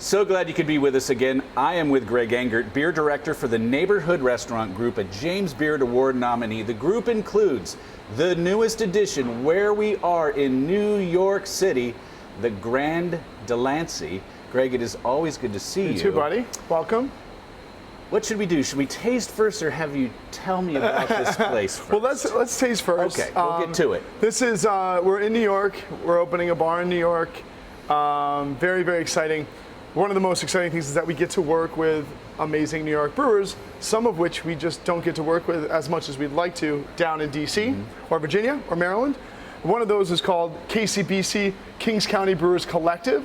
So glad you could be with us again. I am with Greg Engert, beer director for the Neighborhood Restaurant Group, a James Beard Award nominee. The group includes the newest edition, where we are in New York City, the Grand Delancey. Greg, it is always good to see you. You too, buddy. Welcome. What should we do? Should we taste first, or have you tell me about this place first? Well, let's taste first. Okay, we'll get to it. This is, we're in New York. We're opening a bar in New York. Very, very exciting. One of the most exciting things is that we get to work with amazing New York brewers, some of which we just don't get to work with as much as we'd like to down in DC or Virginia or Maryland. One of those is called KCBC, Kings County Brewers Collective,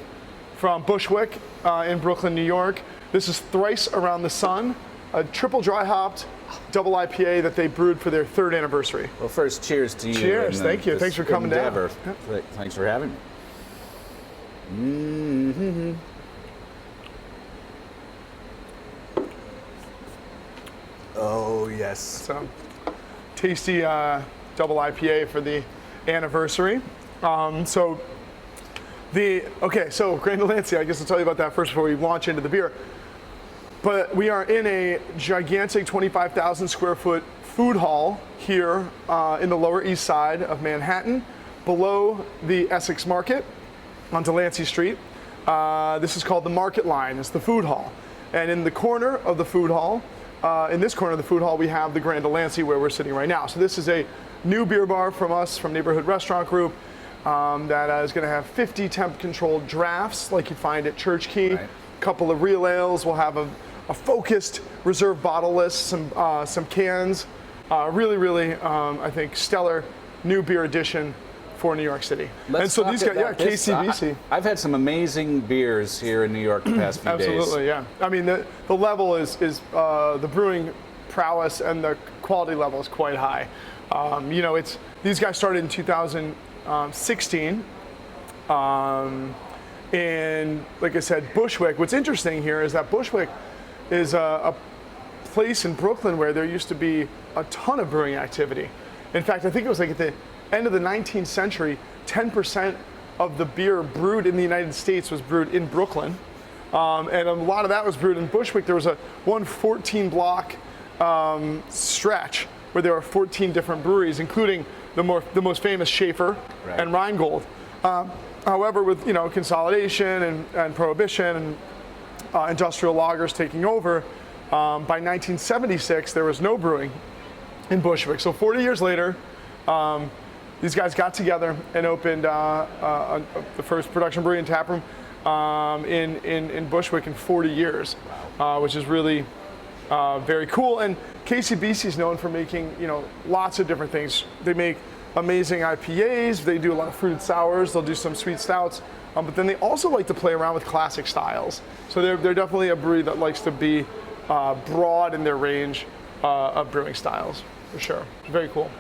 from Bushwick in Brooklyn, New York. This is Thrice Around the Sun, a triple dry hopped double IPA that they brewed for their 3rd anniversary. Well, first, cheers to you. Cheers, thank you. Thanks for coming down. Yep. Thanks for having me. Oh, yes. So, tasty double IPA for the anniversary. So Grand Delancey, I guess I'll tell you about that first before we launch into the beer. But we are in a gigantic 25,000 square foot food hall here in the Lower East Side of Manhattan, below the Essex Market on Delancey Street. This is called the Market Line. It's the food hall. And in the corner of the food hall, in this corner of the food hall, we have the Grand Delancey where we're sitting right now. So this is a new beer bar from us, from Neighborhood Restaurant Group, that is going to have 50 temp-controlled drafts like you'd find at Church Key. Right. A couple of real ales. We'll have a focused reserve bottle list, some cans. Really, I think, stellar new beer edition for New York City. Let's and so these guys, KCBC. I've had some amazing beers here in New York the past few days. Absolutely, yeah. I mean, the level is the brewing prowess and the quality level is quite high. These guys started in 2016. And like I said, Bushwick. What's interesting here is that Bushwick is a place in Brooklyn where there used to be a ton of brewing activity. In fact, I think it was like at the end of the 19th century, 10% of the beer brewed in the United States was brewed in Brooklyn. And a lot of that was brewed in Bushwick. There was a 14-block stretch where there were 14 different breweries, including the most famous Schaefer and Rheingold. However, with consolidation and prohibition and industrial lagers taking over, by 1976 there was no brewing in Bushwick. So 40 years later, these guys got together and opened the first production brewery and taproom in Bushwick in 40 years, which is really very cool. And KCBC is known for making lots of different things. They make amazing IPAs. They do a lot of fruited sours. They'll do some sweet stouts. But then they also like to play around with classic styles. So they're definitely a brewery that likes to be broad in their range of brewing styles, for sure. Very cool.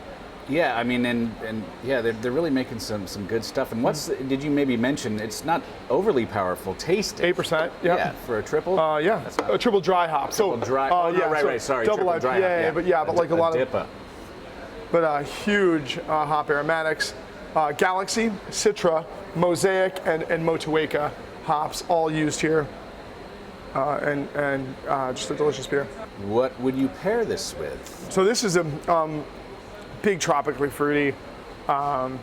Yeah, I mean, and yeah, they're really making some good stuff. And did you maybe mention, it's not overly powerful tasting. 8%, yeah. Yeah, for a triple? Yeah, a triple dry hop. Triple dry, sorry. Double IPA, dry hop, yeah. But like a lot DIPA. But huge hop aromatics. Galaxy, Citra, Mosaic, and Motueka hops all used here. And just a delicious beer. What would you pair this with? So this is a big tropically fruity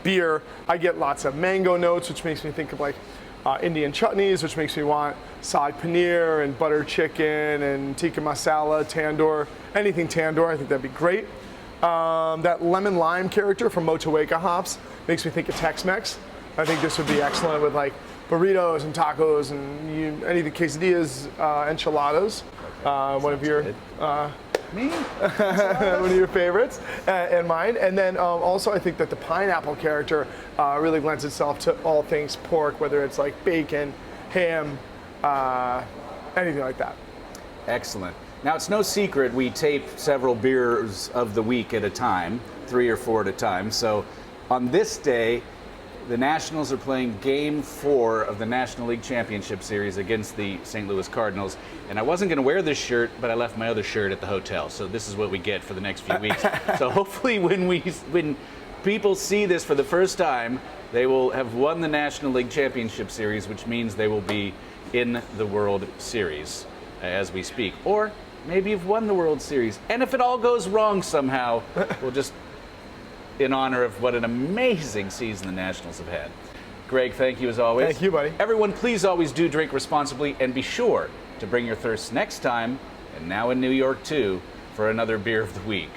beer. I get lots of mango notes, which makes me think of like Indian chutneys, which makes me want saag paneer and butter chicken and tikka masala, tandoor, anything tandoor. I think that'd be great. That lemon lime character from Motueka hops makes me think of Tex-Mex. I think this would be excellent with like burritos and tacos and anything, quesadillas, enchiladas. One of your one of your favorites and mine. And then also I think that the pineapple character really lends itself to all things pork, whether it's like bacon, ham, anything like that. Excellent. Now, it's no secret we tape several beers of the week at a time, 3 or 4 at a time. So on this day, the Nationals are playing Game 4 of the National League Championship Series against the St. Louis Cardinals. And I wasn't going to wear this shirt, but I left my other shirt at the hotel. So this is what we get for the next few weeks. So hopefully when people see this for the first time, they will have won the National League Championship Series, which means they will be in the World Series as we speak. Or maybe you've won the World Series. And if it all goes wrong somehow, we'll just, in honor of what an amazing season the Nationals have had. Greg, thank you as always. Thank you, buddy. Everyone, please always do drink responsibly, and be sure to bring your thirst next time, and now in New York too, for another beer of the week.